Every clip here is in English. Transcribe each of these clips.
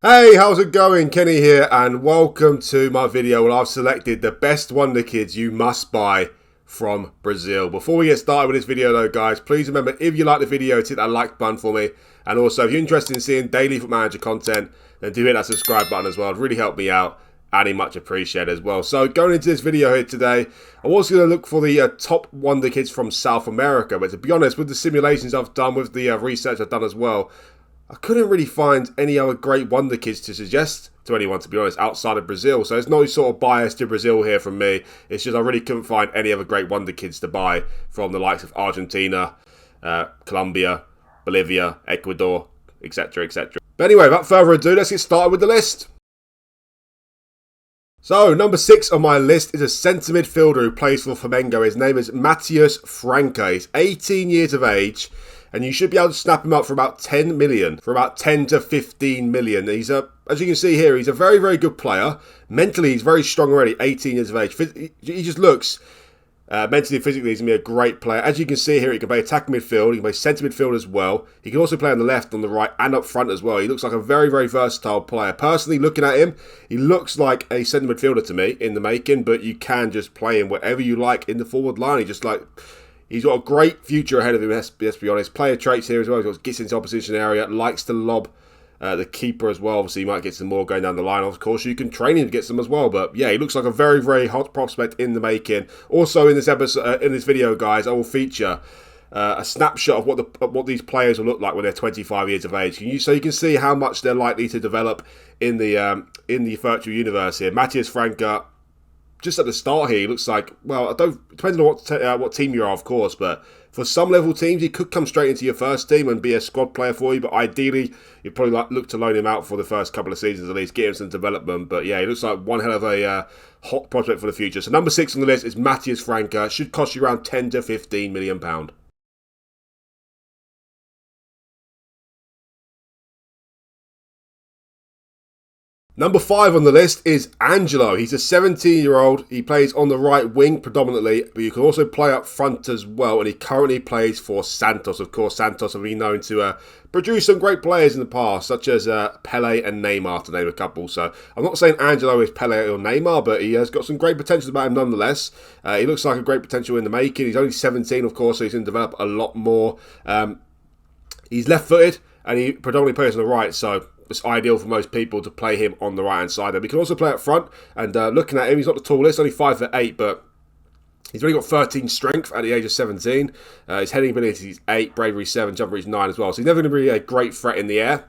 Hey, how's it going? Kenny here, and welcome to my video where I've selected the best Wonder Kids you must buy from Brazil. Before we get started with this video though, guys, please remember, if you like the video, hit that like button for me. And also, if you're interested in seeing daily FootballManager content, then do hit that subscribe button as well. It'd really help me out, and much appreciated as well. So going into this video here today, I was going to look for the top Wonder Kids from South America. But to be honest, with the simulations I've done, with the research I've done as well, I couldn't really find any other great Wonder Kids to suggest to anyone, to be honest, outside of Brazil. So there's no sort of bias to Brazil here from me. It's just I really couldn't find any other great Wonder Kids to buy from the likes of Argentina, Colombia, Bolivia, Ecuador, etc, etc. But anyway, without further ado, let's get started with the list. So, number 6 on my list is a centre midfielder who plays for Flamengo. His name is Matthias Franco. He's 18 years of age, and you should be able to snap him up for about 10 million, for about 10 to 15 million. He's as you can see here, he's a very, very good player. Mentally, he's very strong already, 18 years of age. He just looks, mentally and physically, he's going to be a great player. As you can see here, he can play attacking midfield, he can play centre midfield as well. He can also play on the left, on the right, and up front as well. He looks like a very, very versatile player. Personally, looking at him, he looks like a centre midfielder to me in the making, but you can just play him wherever you like in the forward line. He's got a great future ahead of him, let's be honest. Player traits here as well. He gets into opposition area, likes to lob the keeper as well. Obviously, you might get some more going down the line. Of course, you can train him to get some as well. But yeah, he looks like a very, very hot prospect in the making. Also, in this episode, in this video, guys, I will feature a snapshot of what these players will look like when they're 25 years of age. So you can see how much they're likely to develop in the virtual universe here. Matthias Franco, just at the start here, he looks like, well, depending on what team you are, of course, but for some level teams, he could come straight into your first team and be a squad player for you, but ideally, you'd probably look to loan him out for the first couple of seasons at least, get him some development. But yeah, he looks like one hell of a hot prospect for the future. So number 6 on the list is Matthias Franco. Should cost you around 10 to 15 million pound. Number 5 on the list is Angelo. He's a 17-year-old. He plays on the right wing predominantly, but you can also play up front as well, and he currently plays for Santos. Of course, Santos have been known to produce some great players in the past, such as Pele and Neymar, to name a couple. So I'm not saying Angelo is Pele or Neymar, but he has got some great potential about him nonetheless. He looks like a great potential in the making. He's only 17, of course, so he's going to develop a lot more. He's left-footed, and he predominantly plays on the right, so it's ideal for most people to play him on the right-hand side. And we can also play up front, and looking at him, he's not the tallest, only 5'8", but he's only got 13 strength at the age of 17. His heading ability is 8, bravery 7, jumper is 9 as well. So he's never going to be a great threat in the air,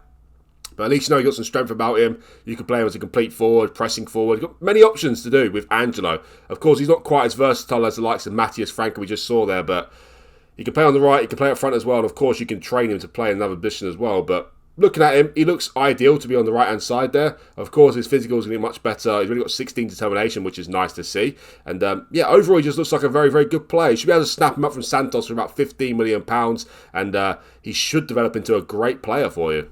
but at least you know you've got some strength about him. You can play him as a complete forward, pressing forward. You've got many options to do with Angelo. Of course, he's not quite as versatile as the likes of Matthias Franco we just saw there, but he can play on the right, he can play up front as well, and of course you can train him to play in another position as well. But looking at him, he looks ideal to be on the right-hand side there. Of course, his physical is going to be much better. He's really got 16 determination, which is nice to see. And yeah, overall, he just looks like a very, very good player. You should be able to snap him up from Santos for about £15 million, and he should develop into a great player for you.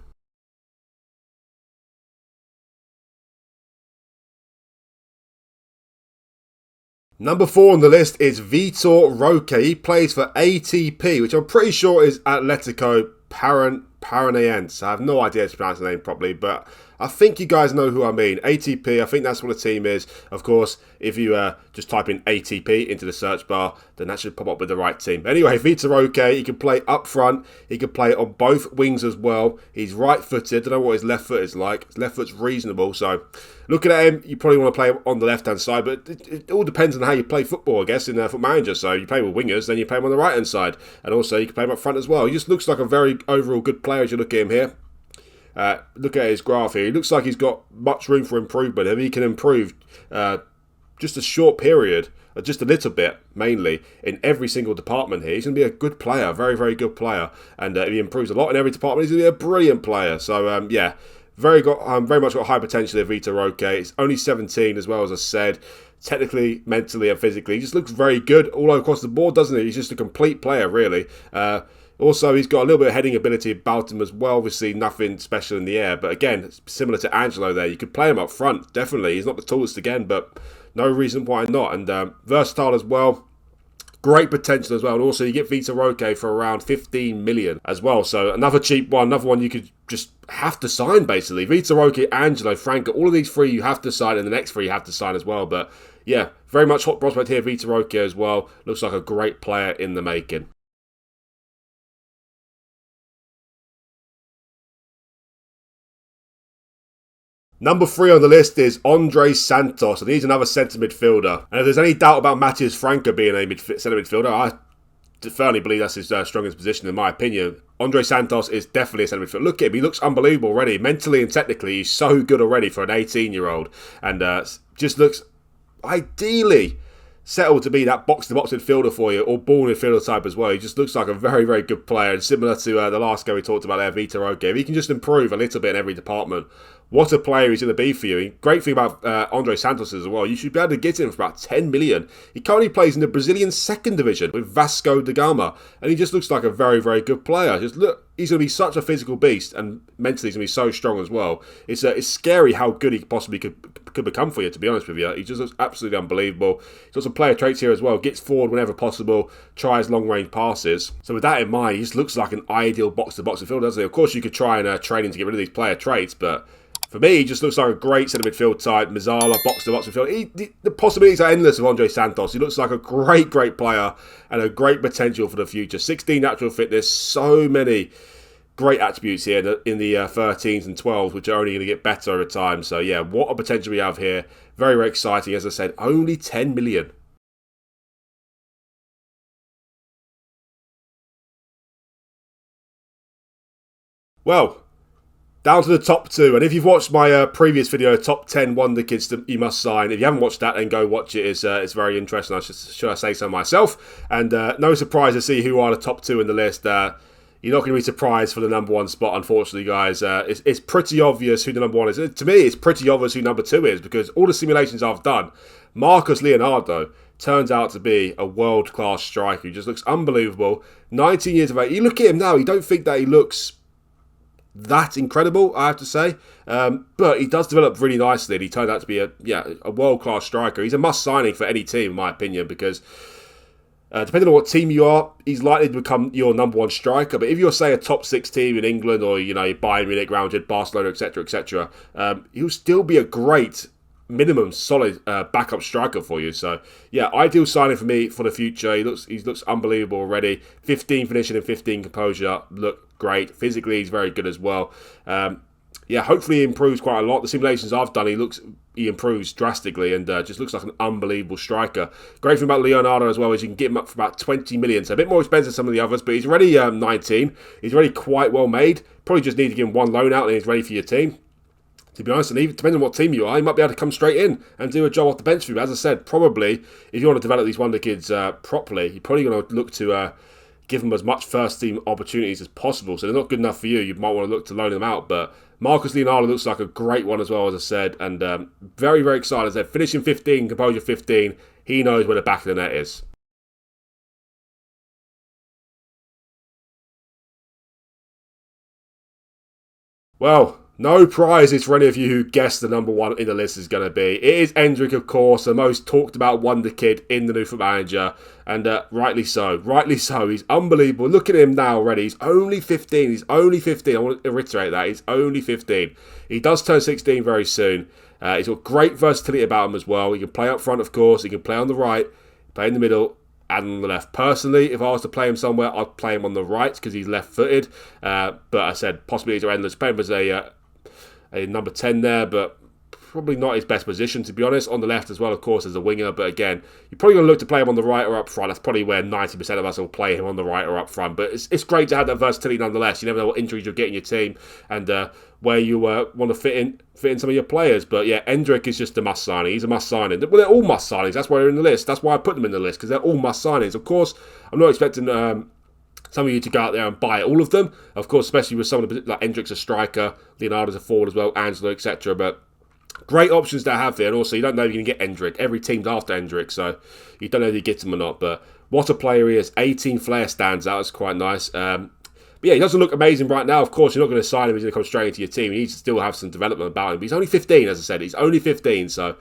Number 4 on the list is Vitor Roque. He plays for ATP, which I'm pretty sure is Atletico Paranaense. I have no idea how to pronounce the name properly, but I think you guys know who I mean. ATP, I think that's what the team is. Of course, if you just type in ATP into the search bar, then that should pop up with the right team. Anyway, Vitor Roque, he can play up front. He can play on both wings as well. He's right-footed. Don't know what his left foot is like. His left foot's reasonable, so looking at him, you probably want to play him on the left-hand side, but it all depends on how you play football, I guess, in FootballManager. So you play with wingers, then you play him on the right-hand side, and also you can play him up front as well. He just looks like a very overall good player as you look at him here. Look at his graph here. He looks like he's got much room for improvement. If he can improve just a short period, just a little bit, mainly, in every single department here, he's going to be a good player, a very, very good player. And if he improves a lot in every department, he's going to be a brilliant player. So, yeah, very much got high potential there, Vitor Roque. He's only 17 as well, as I said. Technically, mentally, and physically, he just looks very good all across the board, doesn't he? He's just a complete player, really. Also, he's got a little bit of heading ability about him as well. Obviously, nothing special in the air. But again, similar to Angelo there, you could play him up front, definitely. He's not the tallest again, but no reason why not. And versatile as well. great potential as well. And also you get Vitor for around 15 million as well. So another cheap one, another one you could just have to sign basically. Vitor, Angelo, Franco, all of these three you have to sign, and the next three you have to sign as well. But yeah, very much hot prospect here, Vitor as well. Looks like a great player in the making. Number 3 on the list is Santos, and he's another centre midfielder. And if there's any doubt about Matthias Franco being a centre midfielder, I firmly believe that's his strongest position in my opinion. Santos is definitely a centre midfielder. Look at him, he looks unbelievable already. Mentally and technically, he's so good already for an 18-year-old. And just looks ideally settled to be that box-to-box midfielder for you, or ball midfielder type as well. He just looks like a very, very good player, and similar to the last guy we talked about there, Vitor. If he can just improve a little bit in every department, what a player he's going to be for you. Great thing about Santos as well, you should be able to get him for about 10 million. He currently plays in the Brazilian second division with Vasco da Gama, and he just looks like a very, very good player. Just look, he's going to be such a physical beast, and mentally he's going to be so strong as well. It's scary how good he possibly could become for you, to be honest with you. He just looks absolutely unbelievable. He's got some player traits here as well. Gets forward whenever possible, tries long-range passes. So with that in mind, he just looks like an ideal box-to-box midfielder, doesn't he? Of course, you could try and train him to get rid of these player traits, but for me, he just looks like a great centre midfield type. Mazzala, box-to-box midfield. The possibilities are endless with Santos. He looks like a great, great player and a great potential for the future. 16 natural fitness, so many great attributes here in the 13s and 12s, which are only going to get better over time. So yeah, what a potential we have here. Very, very exciting. As I said, only 10 million. Well, down to the top 2, and if you've watched my previous video, top 10 wonder kids that you must sign, if you haven't watched that, then go watch it. It's very interesting. Should I say so myself? And no surprise to see who are the top 2 in the list. You're not going to be surprised for the number 1 spot, unfortunately, guys. It's pretty obvious who the number 1 is. To me, it's pretty obvious who number 2 is, because all the simulations I've done, Marcus Leonardo turns out to be a world-class striker. He just looks unbelievable. 19 years of age. You look at him now, you don't think that he looks that incredible, I have to say, but he does develop really nicely, and he turned out to be a world-class striker. He's a must-signing for any team, in my opinion, because depending on what team you are, he's likely to become your number 1 striker. But if you're, say, a top 6 team in England, or Bayern Munich, Real Madrid, Barcelona, etc., he'll still be a great minimum solid backup striker for you. So yeah, ideal signing for me for the future. He looks unbelievable already. 15 finishing and 15 composure, look great. Physically, he's very good as well. Yeah, hopefully he improves quite a lot. The simulations I've done, he improves drastically, and just looks like an unbelievable striker. Great thing about Leonardo as well is you can get him up for about 20 million, so a bit more expensive than some of the others, but he's already 19. He's already quite well made. Probably just need to give him one loan out and he's ready for your team, to be honest. And even depending on what team you are, you might be able to come straight in and do a job off the bench for you. But as I said, probably if you want to develop these wonder kids properly, you're probably going to look to give them as much first team opportunities as possible. So they're not good enough for you. You might want to look to loan them out. But Marcus Leonardo looks like a great one as well, as I said, and very, very excited. As I said, finishing 15, composure 15. He knows where the back of the net is. Well, no prizes for any of you who guessed the number 1 in the list is going to be. It is Hendrick, of course, the most talked about wonder kid in the new FootballManager, and rightly so. Rightly so. He's unbelievable. Look at him now already. He's only 15. He's only 15. I want to reiterate that. He's only 15. He does turn 16 very soon. He's got great versatility about him as well. He can play up front, of course. He can play on the right, play in the middle, and on the left. Personally, if I was to play him somewhere, I'd play him on the right because he's left-footed. But I said possibilities are endless. Play him as a number 10 there, but probably not his best position, to be honest. On the left as well, of course, as a winger. But again, you're probably going to look to play him on the right or up front. That's probably where 90% of us will play him, on the right or up front. But it's great to have that versatility nonetheless. You never know what injuries you'll get in your team, and where you want to fit in some of your players. But yeah, Hendrick is just a must signing. He's a must signing. Well, they're all must signings. That's why they're in the list. That's why I put them in the list, because they're all must signings. Of course, I'm not expecting some of you to go out there and buy all of them. Of course, especially with some of the, like Hendrick's a striker, Leonardo's a forward as well, Angelo, etc. But great options to have there. And also, you don't know if you're going to get Hendrick. Every team's after Hendrick, so you don't know if you get him or not. But what a player he is. 18 flair stands out. It's quite nice. But yeah, he doesn't look amazing right now. Of course, you're not going to sign him. He's going to come straight into your team. He needs to still have some development about him. But he's only 15, as I said. He's only 15, so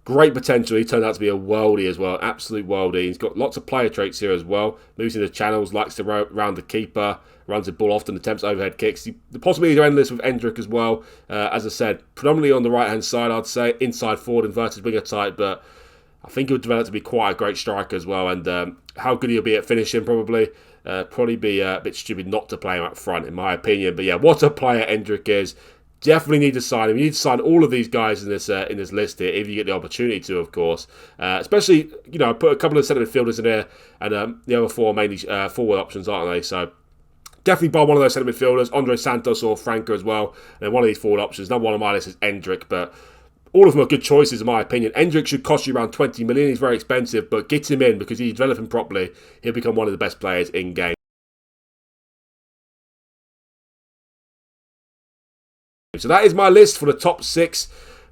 Great potential. He turned out to be a worldie as well. Absolute worldie. He's got lots of player traits here as well. Moves into channels, likes to round the keeper, runs the ball often, attempts overhead kicks. The possibilities are endless with Hendrick as well. As I said, predominantly on the right-hand side, I'd say. Inside forward, inverted winger type, but I think he'll develop to be quite a great striker as well. And how good he'll be at finishing, probably. Probably be a bit stupid not to play him up front, in my opinion. But yeah, what a player Hendrick is. Definitely need to sign him. You need to sign all of these guys in this list here, if you get the opportunity to, of course. Especially, you know, put a couple of centre midfielders in there, and the other four mainly forward options, aren't they? So definitely buy one of those centre midfielders, Andre Santos or Franco as well, and then one of these forward options. Number one on my list is Hendrick, but all of them are good choices in my opinion. Hendrick should cost you around 20 million. He's very expensive, but get him in because he's developing properly. He'll become one of the best players in game. So that is my list for the top 6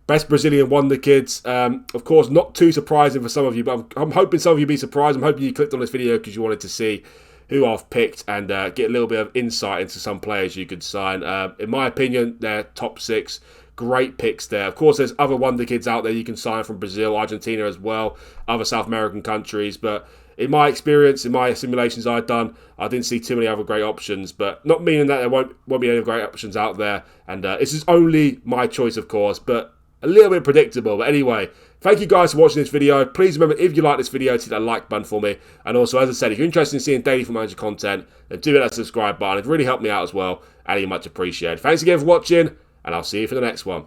best Brazilian wonder kids. Of course, not too surprising for some of you, but I'm hoping some of you be surprised. I'm hoping you clicked on this video because you wanted to see who I've picked and get a little bit of insight into some players you could sign. In my opinion, they're top 6. Great picks there. Of course, there's other wonder kids out there you can sign from Brazil, Argentina as well, other South American countries, but in my experience, in my simulations I've done, I didn't see too many other great options, but not meaning that there won't be any great options out there. And this is only my choice, of course, but a little bit predictable. But anyway, thank you guys for watching this video. Please remember, if you like this video, to hit that like button for me. And also, as I said, if you're interested in seeing daily FootballManager content, then do hit that subscribe button. It'd really help me out as well, and you much appreciated. Thanks again for watching, and I'll see you for the next one.